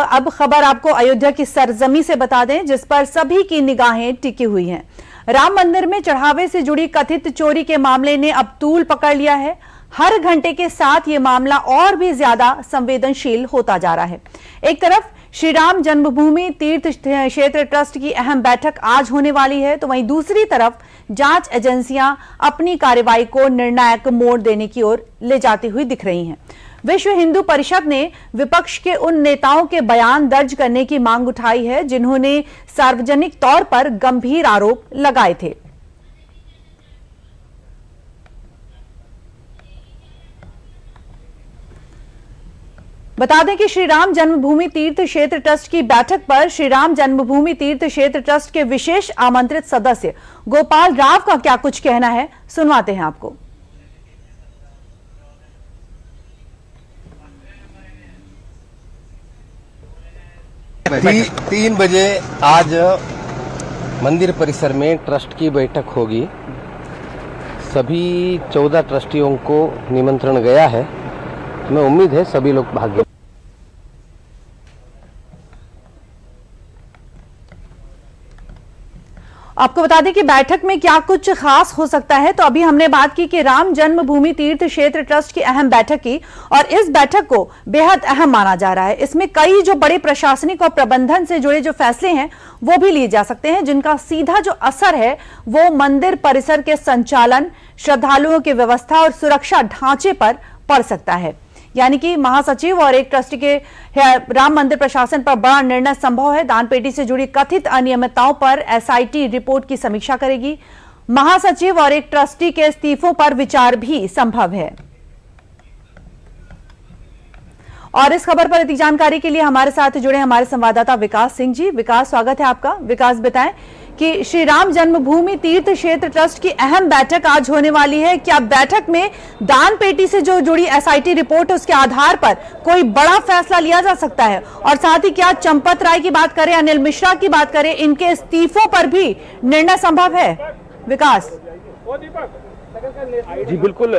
अब खबर आपको अयोध्या की सरजमी से बता दें, जिस पर सभी की निगाहें टिकी हुई हैं। राम मंदिर में चढ़ावे से जुड़ी कथित चोरी के मामले ने अब तूल पकड़ लिया है। हर घंटे के साथ ये मामला और भी ज्यादा संवेदनशील होता जा रहा है। एक तरफ श्री राम जन्मभूमि तीर्थ क्षेत्र ट्रस्ट की अहम बैठक आज होने वाली है, तो वहीं दूसरी तरफ जांच एजेंसियां अपनी कार्रवाई को निर्णायक मोड़ देने की ओर ले जाती हुई दिख रही हैं। विश्व हिंदू परिषद ने विपक्ष के उन नेताओं के बयान दर्ज करने की मांग उठाई है जिन्होंने सार्वजनिक तौर पर गंभीर आरोप लगाए थे। बता दें कि श्री राम जन्मभूमि तीर्थ क्षेत्र ट्रस्ट की बैठक पर श्री राम जन्मभूमि तीर्थ क्षेत्र ट्रस्ट के विशेष आमंत्रित सदस्य गोपाल राव का क्या कुछ कहना है, सुनवाते हैं आपको। 3 बजे आज मंदिर परिसर में ट्रस्ट की बैठक होगी। सभी 14 ट्रस्टियों को निमंत्रण गया है। हमें उम्मीद है सभी लोग भाग। आपको बता दें कि बैठक में क्या कुछ खास हो सकता है। तो अभी हमने बात की कि राम जन्मभूमि तीर्थ क्षेत्र ट्रस्ट की अहम बैठक की, और इस बैठक को बेहद अहम माना जा रहा है। इसमें कई जो बड़े प्रशासनिक और प्रबंधन से जुड़े जो फैसले हैं वो भी लिए जा सकते हैं, जिनका सीधा जो असर है वो मंदिर परिसर के संचालन, श्रद्धालुओं की व्यवस्था और सुरक्षा ढांचे पर पड़ सकता है। यानी कि महासचिव और एक ट्रस्टी के राम मंदिर प्रशासन पर बड़ा निर्णय संभव है। दान पेटी से जुड़ी कथित अनियमितताओं पर एसआईटी रिपोर्ट की समीक्षा करेगी। महासचिव और एक ट्रस्टी के इस्तीफों पर विचार भी संभव है। और इस खबर पर अधिक जानकारी के लिए हमारे साथ जुड़े हमारे संवाददाता विकास सिंह जी। विकास, स्वागत है आपका। विकास, बताएं कि श्री राम जन्मभूमि तीर्थ क्षेत्र ट्रस्ट की अहम बैठक आज होने वाली है। क्या बैठक में दान पेटी से जो जुड़ी एसआईटी रिपोर्ट है उसके आधार पर कोई बड़ा फैसला लिया जा सकता है? और साथ ही क्या चंपत राय की बात करें, अनिल मिश्रा की बात करें, इनके इस्तीफों पर भी निर्णय संभव है? विकास जी बिल्कुल,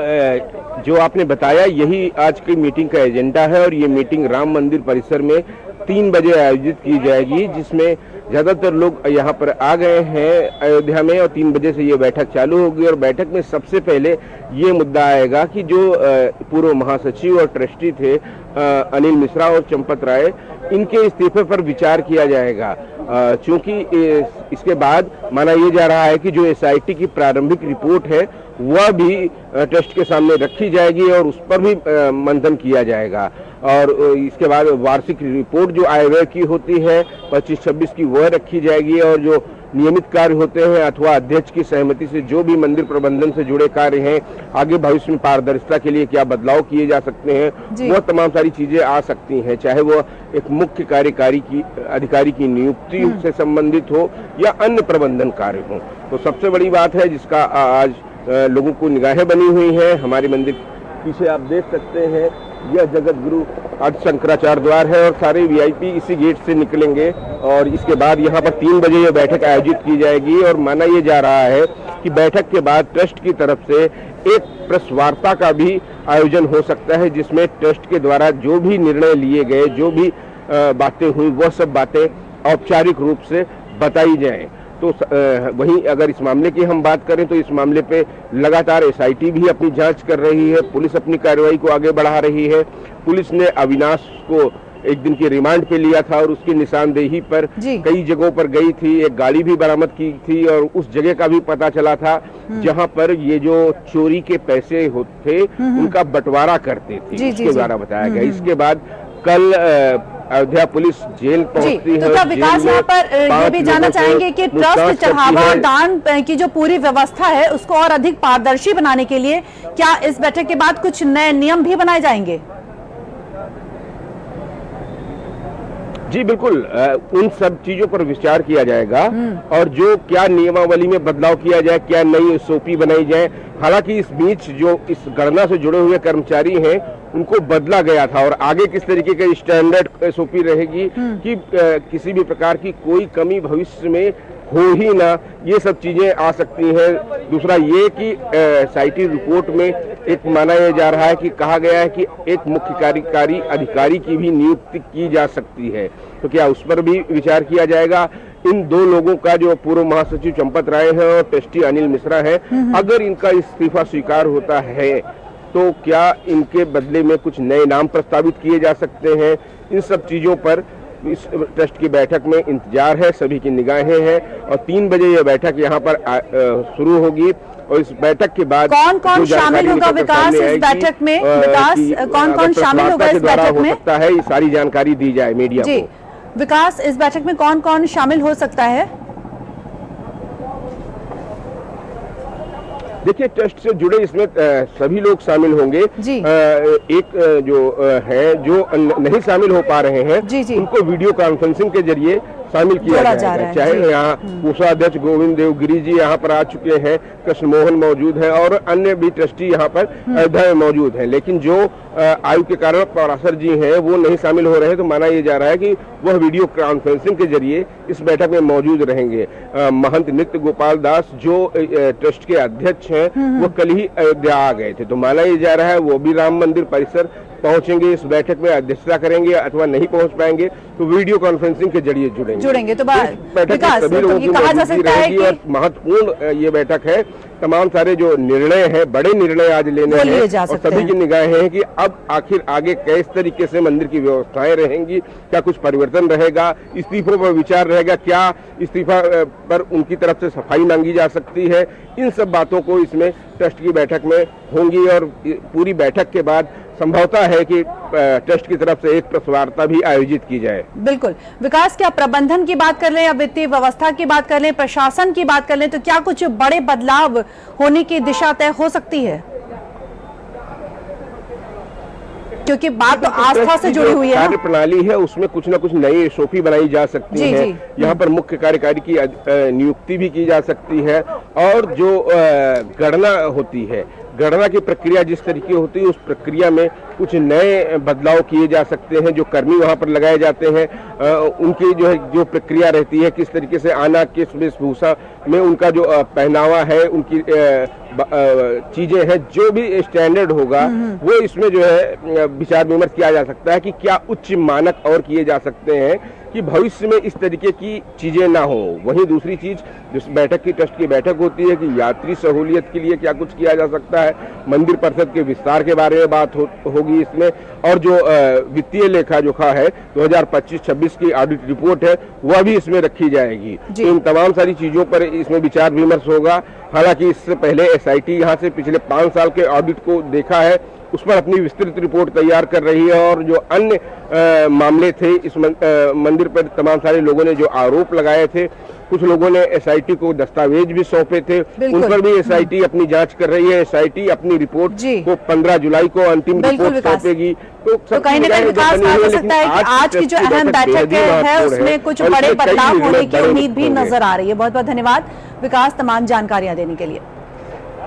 जो आपने बताया यही आज की मीटिंग का एजेंडा है। और ये मीटिंग राम मंदिर परिसर में 3 बजे आयोजित की जाएगी, जिसमें ज्यादातर लोग यहाँ पर आ गए हैं अयोध्या में। और 3 बजे से ये बैठक चालू होगी। और बैठक में सबसे पहले ये मुद्दा आएगा कि जो पूर्व महासचिव और ट्रस्टी थे अनिल मिश्रा और चंपत राय, इनके इस्तीफे पर विचार किया जाएगा। चूंकि इसके बाद माना यह जा रहा है कि जो एसआईटी की प्रारंभिक रिपोर्ट है वह भी ट्रस्ट के सामने रखी जाएगी और उस पर भी मंथन किया जाएगा। और इसके बाद वार्षिक रिपोर्ट जो आय व्यय की होती है 25-26 की वह रखी जाएगी। और जो नियमित कार्य होते हैं अथवा अध्यक्ष की सहमति से जो भी मंदिर प्रबंधन से जुड़े कार्य हैं, आगे भविष्य में पारदर्शिता के लिए क्या बदलाव किए जा सकते हैं, वह तमाम सारी चीजें आ सकती हैं। चाहे वो एक मुख्य कार्यकारी की अधिकारी की नियुक्ति से संबंधित हो या अन्य प्रबंधन कार्य हो। तो सबसे बड़ी बात है जिसका आज लोगों को निगाहें बनी हुई है। हमारे मंदिर पीछे आप देख सकते हैं, यह जगत गुरु आदि शंकराचार्य द्वार है और सारे वीआईपी इसी गेट से निकलेंगे। और इसके बाद यहाँ पर 3 बजे यह बैठक आयोजित की जाएगी। और माना यह जा रहा है कि बैठक के बाद ट्रस्ट की तरफ से एक प्रेस वार्ता का भी आयोजन हो सकता है, जिसमें ट्रस्ट के द्वारा जो भी निर्णय लिए गए, जो भी बातें हुई, वह सब बातें औपचारिक रूप से बताई जाएं। तो वहीं अगर इस मामले की हम बात करें तो इस मामले पे लगातार एसआईटी भी अपनी जांच कर रही है, पुलिस अपनी कार्रवाई को आगे बढ़ा रही है। पुलिस ने अविनाश को एक दिन की रिमांड पे लिया था और उसकी निशानदेही पर कई जगहों पर गई थी। एक गाड़ी भी बरामद की थी और उस जगह का भी पता चला था जहां पर ये जो चोरी के पैसे होते उनका बंटवारा करते थे, उसके द्वारा बताया गया। इसके बाद कल अयोध्या पुलिस जेल पहुंचती है। तो क्या विकास यहाँ पर ये भी जानना चाहेंगे कि ट्रस्ट चढ़ावा और दान की जो पूरी व्यवस्था है उसको और अधिक पारदर्शी बनाने के लिए क्या इस बैठक के बाद कुछ नए नियम भी बनाए जाएंगे? जी बिल्कुल, उन सब चीजों पर विचार किया जाएगा और जो क्या नियमावली में बदलाव किया जाए, क्या नई एसओपी बनाई जाए। हालांकि इस बीच जो इस गणना से जुड़े हुए कर्मचारी हैं उनको बदला गया था और आगे किस तरीके के स्टैंडर्ड एसओपी रहेगी कि किसी भी प्रकार की कोई कमी भविष्य में हो ही ना, ये सब चीजें आ सकती हैं। दूसरा ये कि एसआईटी रिपोर्ट में एक माना यह जा रहा है कि कहा गया है कि एक मुख्य कार्यकारी अधिकारी की भी नियुक्ति की जा सकती है, तो क्या उस पर भी विचार किया जाएगा? इन दो लोगों का, जो पूर्व महासचिव चंपत राय है और ट्रस्टी अनिल मिश्रा है, अगर इनका इस्तीफा स्वीकार होता है तो क्या इनके बदले में कुछ नए नाम प्रस्तावित किए जा सकते हैं? इन सब चीजों पर इस ट्रस्ट की बैठक में इंतजार है, सभी की निगाहें हैं और 3 बजे यह बैठक यहाँ पर शुरू होगी और इस बैठक के बाद कौन कौन शामिल होगा विकास इस बैठक में? विकास कौन कौन शामिल होगा इस बैठक में? हो सकता है ये सारी जानकारी दी जाए मीडिया को। विकास, इस बैठक में कौन कौन शामिल हो सकता है? देखिए, ट्रस्ट से जुड़े इसमें सभी लोग शामिल होंगे। एक जो है जो नहीं शामिल हो पा रहे हैं, उनको वीडियो कॉन्फ्रेंसिंग के जरिए शामिल किया जाएगा। चाहे यहाँ कोषाध्यक्ष गोविंद देवगिरी जी यहाँ पर आ चुके हैं, कृष्ण मोहन मौजूद है और अन्य भी ट्रस्टी यहाँ पर अयोध्या में मौजूद हैं, लेकिन जो आयु के कारण पराशर जी हैं वो नहीं शामिल हो रहे हैं। तो माना यह जा रहा है कि वह वीडियो कॉन्फ्रेंसिंग के जरिए इस बैठक में मौजूद रहेंगे। महंत नित्य गोपाल दास जो ट्रस्ट के अध्यक्ष हैं वो कल ही अयोध्या आ गए थे, तो माना यह जा रहा है वो भी राम मंदिर परिसर पहुंचेंगे, इस बैठक में अध्यक्षता करेंगे, अथवा नहीं पहुंच पाएंगे तो वीडियो कॉन्फ्रेंसिंग के जरिए जुड़ेंगे। तो बैठक में सभी लोगों की मौजूदगी रहेगी और महत्वपूर्ण ये बैठक है। तमाम सारे जो निर्णय हैं, बड़े निर्णय आज लेने हैं और सभी की निगाहें हैं कि अब आखिर आगे किस तरीके से मंदिर की व्यवस्थाएं रहेंगी, क्या कुछ परिवर्तन रहेगा, इस्तीफों पर विचार रहेगा, क्या इस्तीफा पर उनकी तरफ से सफाई मांगी जा सकती है। इन सब बातों को इसमें ट्रस्ट की बैठक में होंगी और पूरी बैठक के बाद संभवतः है कि ट्रस्ट की तरफ से एक प्रेस वार्ता भी आयोजित की जाए। बिल्कुल विकास, क्या प्रबंधन की बात कर लें या वित्तीय व्यवस्था की बात कर लें, प्रशासन की बात कर लें, तो क्या कुछ बड़े बदलाव होने की दिशा तय हो सकती है? क्योंकि बात तो आस्था से जुड़ी हुई है। कार्य प्रणाली है, उसमें कुछ न कुछ नई एसओपी बनाई जा सकती है। यहाँ पर मुख्य कार्यकारी की नियुक्ति भी की जा सकती है और जो गणना होती है, गणना की प्रक्रिया जिस तरीके होती है उस प्रक्रिया में कुछ नए बदलाव किए जा सकते हैं। जो कर्मी वहां पर लगाए जाते हैं उनकी जो प्रक्रिया रहती है, किस तरीके से आना, किस वेशभूषा में उनका जो पहनावा है, उनकी चीजें हैं, जो भी स्टैंडर्ड होगा वो इसमें जो है विचार विमर्श किया जा सकता है कि क्या उच्च मानक और किए जा सकते हैं कि भविष्य में इस तरीके की चीजें ना हो। वहीं दूसरी चीज जिस बैठक की ट्रस्ट की बैठक होती है कि यात्री सहूलियत के लिए क्या कुछ किया जा सकता है, मंदिर परिषद के विस्तार के बारे में बात होगी इसमें, और जो वित्तीय लेखा जोखा है 2025-26 की ऑडिट रिपोर्ट है वह भी इसमें रखी जाएगी। तो इन तमाम सारी चीजों पर इसमें विचार विमर्श होगा। हालांकि इससे पहले एसआईटी यहाँ से पिछले 5 साल के ऑडिट को देखा है, उस पर अपनी विस्तृत रिपोर्ट तैयार कर रही है और जो अन्य मामले थे इस मंदिर पर तमाम सारे लोगों ने जो आरोप लगाए थे, कुछ लोगों ने एसआईटी को दस्तावेज भी सौंपे थे, उन पर भी एसआईटी अपनी जांच कर रही है। एसआईटी अपनी रिपोर्ट को 15 जुलाई को अंतिम रिपोर्ट सौंपेगी। तो कहीं ना कहीं विकास हो सकता है कि आज की जो अहम बैठक है उसमें कुछ बड़े बदलाव होने की उम्मीद भी नजर आ रही है। बहुत बहुत धन्यवाद विकास तमाम जानकारियां देने के लिए।